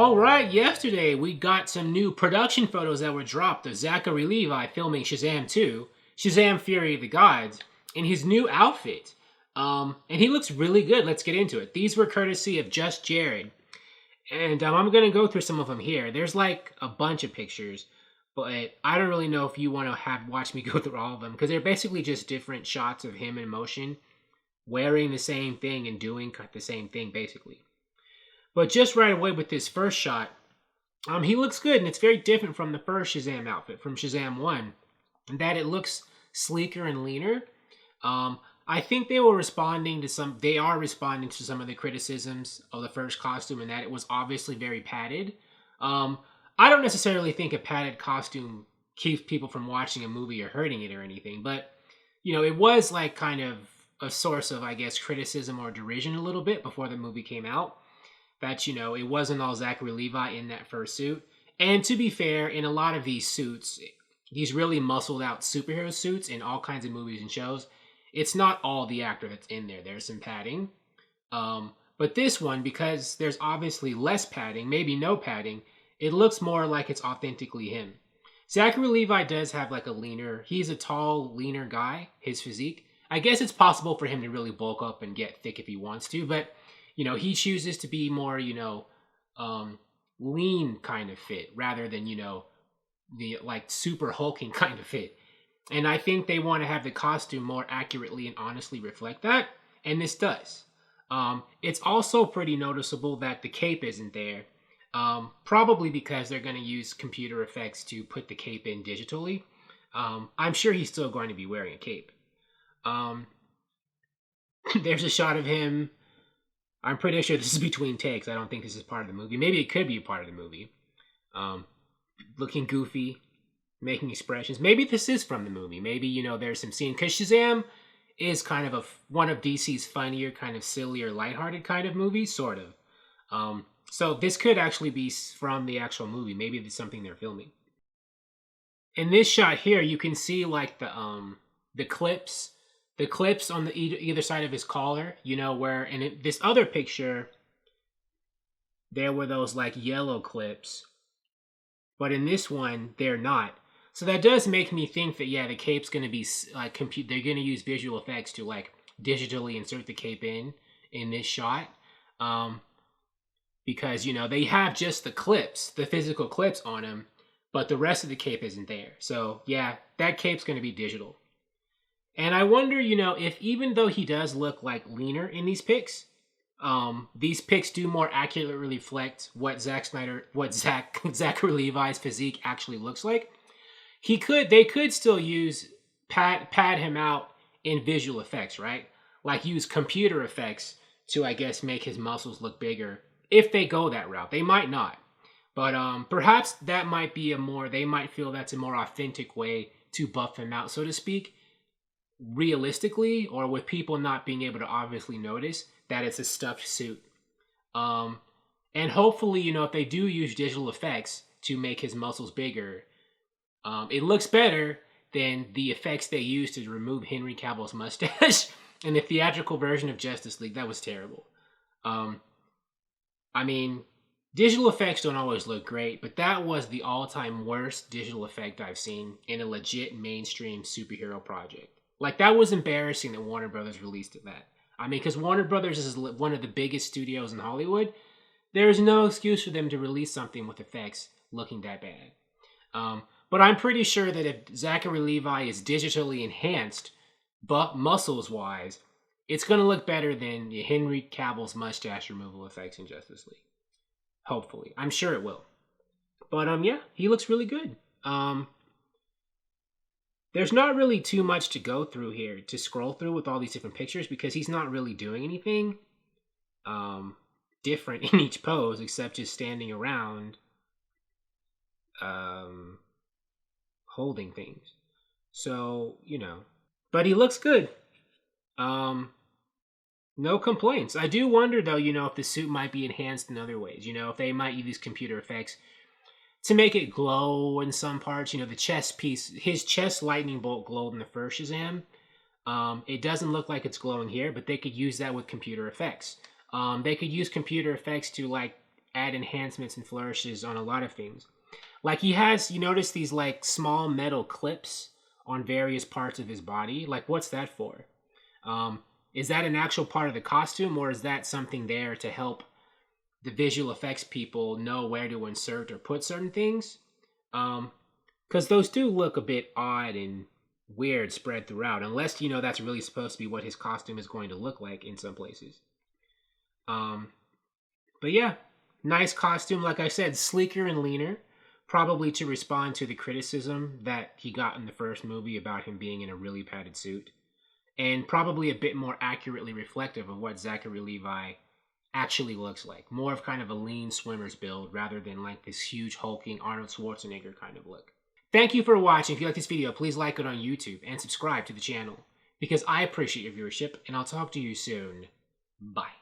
All right, yesterday we got some new production photos that were dropped of Zachary Levi filming Shazam 2, Shazam Fury of the Gods, in his new outfit. And he looks really good. Let's get into it. These were courtesy of Just Jared. And I'm going to go through some of them here. There's like a bunch of pictures, but I don't really know if you want to watch me go through all of them because they're basically just different shots of him in motion, wearing the same thing and doing the same thing basically. But just right away with this first shot, he looks good, and it's very different from the first Shazam outfit, from Shazam 1, in that it looks sleeker and leaner. I think they are responding to some of the criticisms of the first costume, in that it was obviously very padded. I don't necessarily think a padded costume keeps people from watching a movie or hurting it or anything, but, it was like kind of a source of, I guess, criticism or derision a little bit before the movie came out. That, it wasn't all Zachary Levi in that first suit. And to be fair, in a lot of these suits, these really muscled out superhero suits in all kinds of movies and shows, it's not all the actor that's in there. There's some padding. But this one, because there's obviously less padding, maybe no padding, it looks more like it's authentically him. Zachary Levi does have like he's a tall, leaner guy, his physique. I guess it's possible for him to really bulk up and get thick if he wants to, but he chooses to be more, lean kind of fit rather than, the like super hulking kind of fit. And I think they want to have the costume more accurately and honestly reflect that. And this does. It's also pretty noticeable that the cape isn't there. Probably because they're going to use computer effects to put the cape in digitally. I'm sure he's still going to be wearing a cape. There's a shot of him. I'm pretty sure this is between takes. I don't think this is part of the movie. Maybe it could be a part of the movie. Looking goofy, making expressions. Maybe this is from the movie. Maybe, there's some scene. Because Shazam is kind of one of DC's funnier, kind of sillier, lighthearted kind of movies, sort of. So this could actually be from the actual movie. Maybe it's something they're filming. In this shot here, you can see like the clips. The clips on the either side of his collar, where in this other picture, there were those like yellow clips, but in this one, they're not. So that does make me think that, yeah, the cape's going to be like they're going to use visual effects to like digitally insert the cape in this shot. Because, they have just the clips, the physical clips on him, but the rest of the cape isn't there. So yeah, that cape's going to be digital. And I wonder, if even though he does look like leaner in these pics do more accurately reflect what Zachary Levi's physique actually looks like. They could still use pad him out in visual effects, right? Like use computer effects to, I guess, make his muscles look bigger. If they go that route, they might not. But perhaps that might be they might feel that's a more authentic way to buff him out, so to speak. Realistically, or with people not being able to obviously notice that it's a stuffed suit. And hopefully, if they do use digital effects to make his muscles bigger, it looks better than the effects they used to remove Henry Cavill's mustache in the theatrical version of Justice League. That was terrible. I mean, digital effects don't always look great, but that was the all-time worst digital effect I've seen in a legit mainstream superhero project. Like, that was embarrassing that Warner Brothers released that. I mean, because Warner Brothers is one of the biggest studios in Hollywood. There's no excuse for them to release something with effects looking that bad. But I'm pretty sure that if Zachary Levi is digitally enhanced, but muscles-wise, it's going to look better than Henry Cavill's mustache removal effects in Justice League. Hopefully. I'm sure it will. But, yeah, he looks really good. There's not really too much to go through here, to scroll through with all these different pictures, because he's not really doing anything different in each pose, except just standing around holding things. So, but he looks good. No complaints. I do wonder, though, if the suit might be enhanced in other ways, if they might use computer effects to make it glow in some parts. The chest piece, his chest lightning bolt glowed in the first Shazam. It doesn't look like it's glowing here, but they could use that with computer effects. They could use computer effects to like add enhancements and flourishes on a lot of things. Like he has, you notice these like small metal clips on various parts of his body. Like, what's that for? Is that an actual part of the costume, or is that something there to help the visual effects people know where to insert or put certain things? Because those do look a bit odd and weird spread throughout, unless, you know, that's really supposed to be what his costume is going to look like in some places. But yeah, nice costume. Like I said, sleeker and leaner, probably to respond to the criticism that he got in the first movie about him being in a really padded suit, and probably a bit more accurately reflective of what Zachary Levi actually looks like. More of kind of a lean swimmer's build rather than like this huge hulking Arnold Schwarzenegger kind of look. Thank you for watching. If you like this video, please like it on YouTube and subscribe to the channel, because I appreciate your viewership, and I'll talk to you soon. Bye.